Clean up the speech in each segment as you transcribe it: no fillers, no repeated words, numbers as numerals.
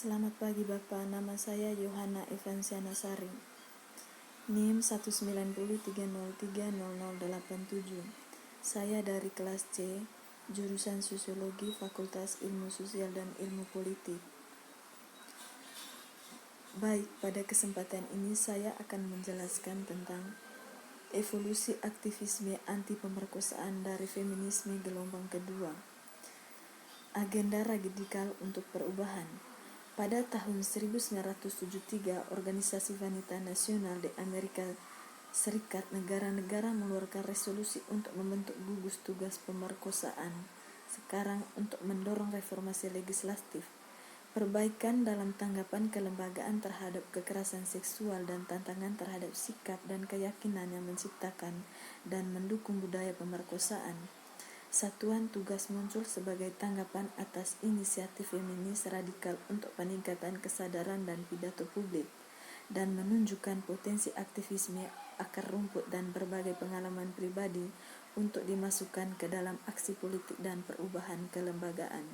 Selamat pagi Bapak, nama saya Yohana Evansiana Sari. NIM 190303087. Saya dari kelas C, jurusan Sosiologi, Fakultas Ilmu Sosial dan Ilmu Politik. Baik, pada kesempatan ini saya akan menjelaskan tentang evolusi aktivisme anti pemerkosaan dari feminisme gelombang kedua. Agenda radikal untuk perubahan. Pada tahun 1973, Organisasi Wanita Nasional di Amerika Serikat negara-negara mengeluarkan resolusi untuk membentuk gugus tugas pemerkosaan. Sekarang untuk mendorong reformasi legislatif, perbaikan dalam tanggapan kelembagaan terhadap kekerasan seksual dan tantangan terhadap sikap dan keyakinan yang menciptakan dan mendukung budaya pemerkosaan. Satuan tugas muncul sebagai tanggapan atas inisiatif feminis radikal untuk peningkatan kesadaran dan pidato publik, dan menunjukkan potensi aktivisme akar rumput dan berbagai pengalaman pribadi untuk dimasukkan ke dalam aksi politik dan perubahan kelembagaan.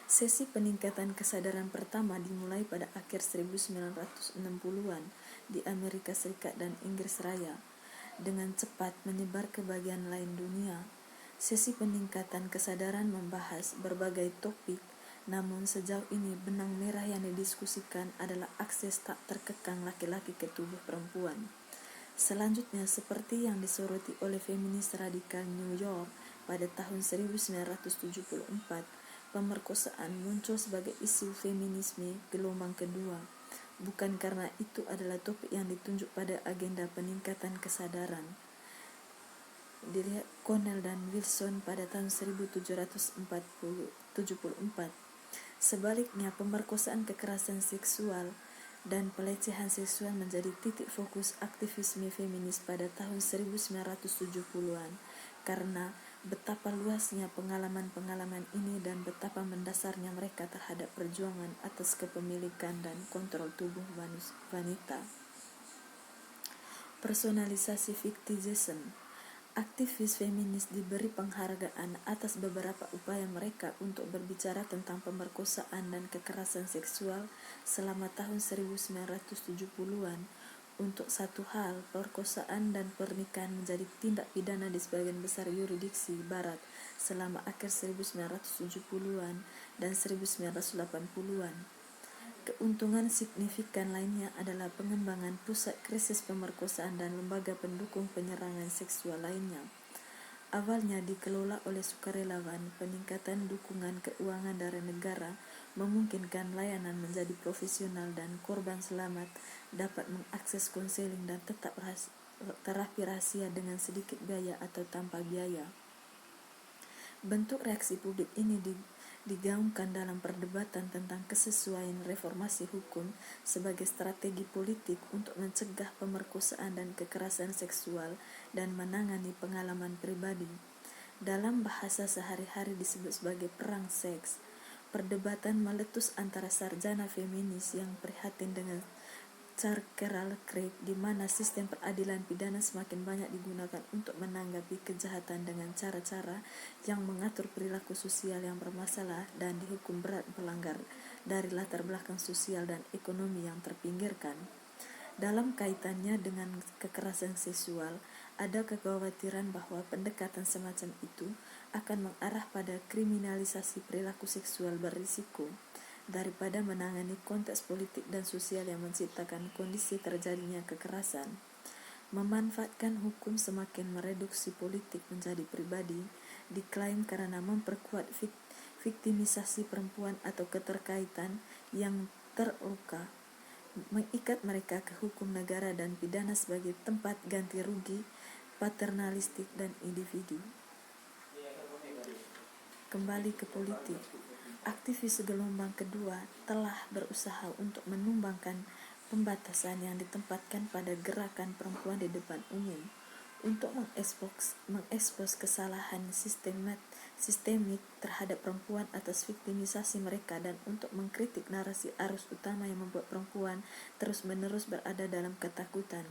Sesi peningkatan kesadaran pertama dimulai pada akhir 1960-an di Amerika Serikat dan Inggris Raya, dengan cepat menyebar ke bagian lain dunia. Sesi peningkatan kesadaran membahas berbagai topik, namun sejauh ini benang merah yang didiskusikan adalah akses tak terkekang laki-laki ke tubuh perempuan. Selanjutnya, seperti yang disoroti oleh feminis radikal New York pada tahun 1974, pemerkosaan muncul sebagai isu feminisme gelombang kedua, bukan karena itu adalah topik yang ditunjuk pada agenda peningkatan kesadaran. Dilihat Connell dan Wilson pada tahun 1774. Sebaliknya, pemerkosaan, kekerasan seksual, dan pelecehan seksual menjadi titik fokus aktivisme feminis pada tahun 1970-an karena betapa luasnya pengalaman-pengalaman ini dan betapa mendasarnya mereka terhadap perjuangan atas kepemilikan dan kontrol tubuh wanita. Personalisasi victimization. Aktivis feminis diberi penghargaan atas beberapa upaya mereka untuk berbicara tentang pemerkosaan dan kekerasan seksual selama tahun 1970-an. Untuk satu hal, perkosaan dan pernikahan menjadi tindak pidana di sebagian besar yurisdiksi barat selama akhir 1970-an dan 1980-an. Keuntungan signifikan lainnya adalah pengembangan pusat krisis pemerkosaan dan lembaga pendukung penyerangan seksual lainnya. Awalnya dikelola oleh sukarelawan, peningkatan dukungan keuangan dari negara memungkinkan layanan menjadi profesional dan korban selamat dapat mengakses konseling dan tetap terapi rahasia dengan sedikit biaya atau tanpa biaya. Bentuk reaksi publik ini digaungkan dalam perdebatan tentang kesesuaian reformasi hukum sebagai strategi politik untuk mencegah pemerkosaan dan kekerasan seksual dan menangani pengalaman pribadi. Dalam bahasa sehari-hari disebut sebagai perang seks. Perdebatan meletus antara sarjana feminis yang prihatin dengan Carceral Creep, di mana sistem peradilan pidana semakin banyak digunakan untuk menanggapi kejahatan dengan cara-cara yang mengatur perilaku sosial yang bermasalah dan dihukum berat pelanggar dari latar belakang sosial dan ekonomi yang terpinggirkan. Dalam kaitannya dengan kekerasan seksual, ada kekhawatiran bahwa pendekatan semacam itu akan mengarah pada kriminalisasi perilaku seksual berisiko daripada menangani konteks politik dan sosial yang menciptakan kondisi terjadinya kekerasan. Memanfaatkan hukum semakin mereduksi politik menjadi pribadi, diklaim karena memperkuat viktimisasi perempuan atau keterkaitan yang terluka, mengikat mereka ke hukum negara dan pidana sebagai tempat ganti rugi, paternalistik dan individu. Kembali ke politik. Aktivis gelombang kedua telah berusaha untuk menumbangkan pembatasan yang ditempatkan pada gerakan perempuan di depan umum, untuk mengekspos kesalahan sistemik terhadap perempuan atas viktimisasi mereka dan untuk mengkritik narasi arus utama yang membuat perempuan terus-menerus berada dalam ketakutan.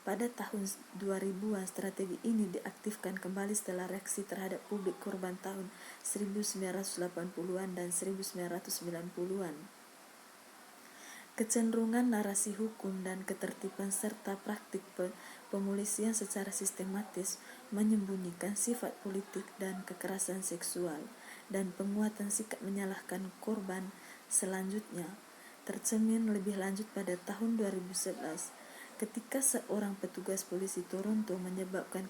Pada tahun 2000-an, strategi ini diaktifkan kembali setelah reaksi terhadap publik korban tahun 1980-an dan 1990-an. Kecenderungan narasi hukum dan ketertiban serta praktik pemolisian secara sistematis menyembunyikan sifat politik dan kekerasan seksual, dan penguatan sikap menyalahkan korban selanjutnya tercermin lebih lanjut pada tahun 2011 ketika seorang petugas polisi Toronto menyebabkan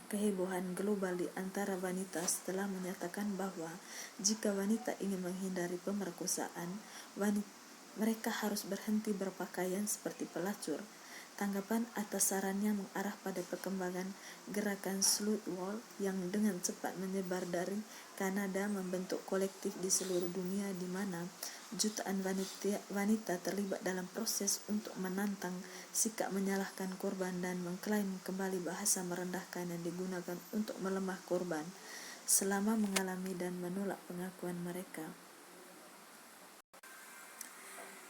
kehebohan global di antara wanita setelah menyatakan bahwa jika wanita ingin menghindari pemerkosaan, mereka harus berhenti berpakaian seperti pelacur. Tanggapan atas sarannya mengarah pada perkembangan gerakan Slut Wall yang dengan cepat menyebar dari Kanada membentuk kolektif di seluruh dunia di mana jutaan wanita terlibat dalam proses untuk menantang sikap menyalahkan korban dan mengklaim kembali bahasa merendahkan yang digunakan untuk melemah korban selama mengalami dan menolak pengakuan mereka.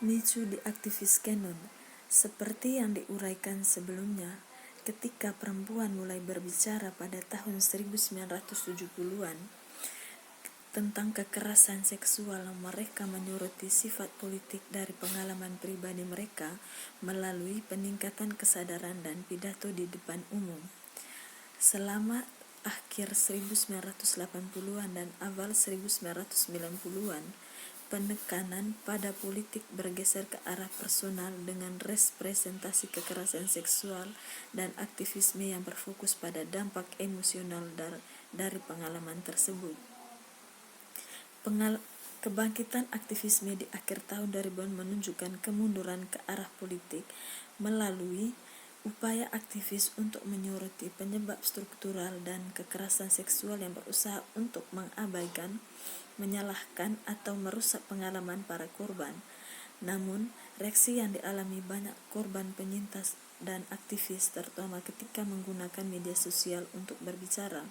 Micu di aktivis Canon. Seperti yang diuraikan sebelumnya, ketika perempuan mulai berbicara pada tahun 1970-an tentang kekerasan seksual, mereka menyoroti sifat politik dari pengalaman pribadi mereka melalui peningkatan kesadaran dan pidato di depan umum. Selama akhir 1980-an dan awal 1990-an, penekanan pada politik bergeser ke arah personal dengan representasi kekerasan seksual dan aktivisme yang berfokus pada dampak emosional dari pengalaman tersebut. Kebangkitan aktivisme di akhir tahun 2000-an menunjukkan kemunduran ke arah politik melalui upaya aktivis untuk menyoroti penyebab struktural dan kekerasan seksual yang berusaha untuk mengabaikan, menyalahkan, atau merusak pengalaman para korban. Namun, reaksi yang dialami banyak korban penyintas dan aktivis, terutama ketika menggunakan media sosial untuk berbicara,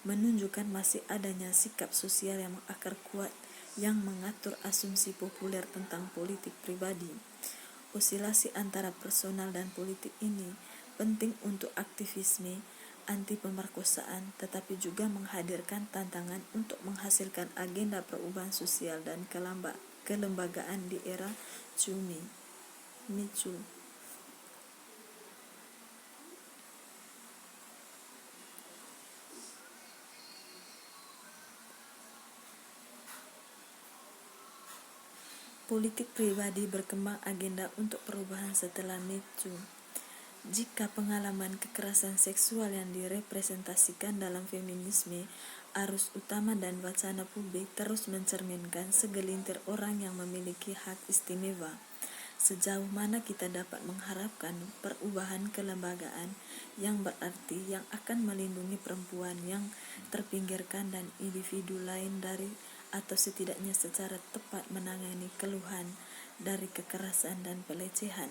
menunjukkan masih adanya sikap sosial yang mengakar kuat yang mengatur asumsi populer tentang politik pribadi. Osilasi antara personal dan politik ini penting untuk aktivisme anti pemerkosaan, tetapi juga menghadirkan tantangan untuk menghasilkan agenda perubahan sosial dan kelembagaan di era Micu. Politik pribadi berkembang agenda untuk perubahan setelah Micu. Jika pengalaman kekerasan seksual yang direpresentasikan dalam feminisme, arus utama dan wacana publik terus mencerminkan segelintir orang yang memiliki hak istimewa. Sejauh mana kita dapat mengharapkan perubahan kelembagaan yang berarti yang akan melindungi perempuan yang terpinggirkan dan individu lain dari atau setidaknya secara tepat menangani keluhan dari kekerasan dan pelecehan.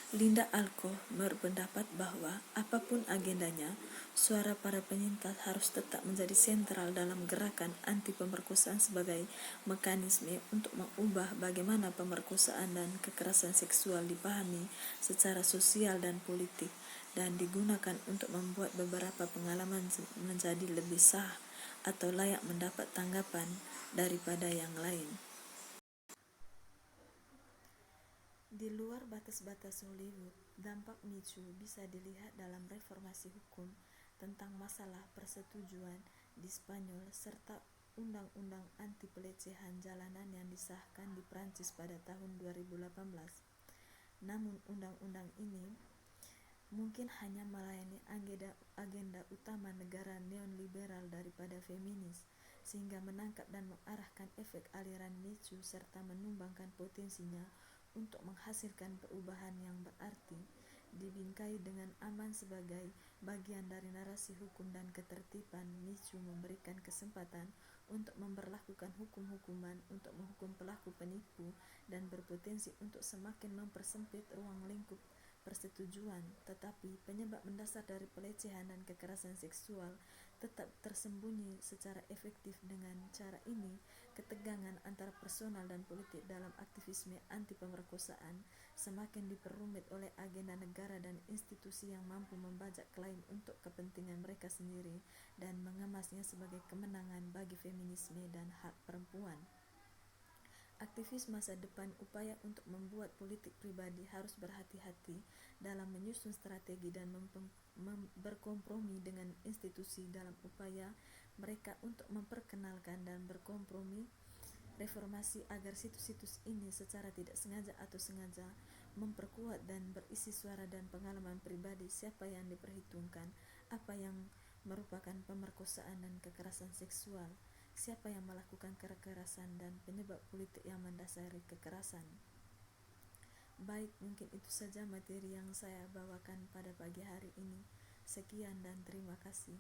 Linda Alcock berpendapat bahwa apapun agendanya, suara para penyintas harus tetap menjadi sentral dalam gerakan anti pemerkosaan sebagai mekanisme untuk mengubah bagaimana pemerkosaan dan kekerasan seksual dipahami secara sosial dan politik, dan digunakan untuk membuat beberapa pengalaman menjadi lebih sah atau layak mendapat tanggapan daripada yang lain. Di luar batas-batas Hollywood, dampak Micu bisa dilihat dalam reformasi hukum tentang masalah persetujuan di Spanyol serta undang-undang anti pelecehan jalanan yang disahkan di Prancis pada tahun 2018. Namun undang-undang ini mungkin hanya melayani agenda utama negara neoliberal daripada feminis, sehingga menangkap dan mengarahkan efek aliran Micu serta menumbangkan potensinya untuk menghasilkan perubahan yang berarti. Dibingkai dengan aman sebagai bagian dari narasi hukum dan ketertiban, Micu memberikan kesempatan untuk memberlakukan hukum-hukuman untuk menghukum pelaku penipu dan berpotensi untuk semakin mempersempit ruang lingkup persetujuan. Tetapi penyebab mendasar dari pelecehan dan kekerasan seksual tetap tersembunyi secara efektif. Dengan cara ini, ketegangan antara personal dan politik dalam aktivisme anti pemerkosaan semakin diperumit oleh agenda negara dan institusi yang mampu membajak klaim untuk kepentingan mereka sendiri dan mengemasnya sebagai kemenangan bagi feminisme dan hak perempuan. Aktivis masa depan upaya untuk membuat politik pribadi harus berhati-hati dalam menyusun strategi dan berkompromi dengan institusi dalam upaya mereka untuk memperkenalkan dan berkompromi reformasi agar situs-situs ini secara tidak sengaja atau sengaja memperkuat dan berisi suara dan pengalaman pribadi siapa yang diperhitungkan, apa yang merupakan pemerkosaan dan kekerasan seksual, siapa yang melakukan kekerasan dan penyebab politik yang mendasari kekerasan. Baik, mungkin itu saja materi yang saya bawakan pada pagi hari ini. Sekian dan terima kasih.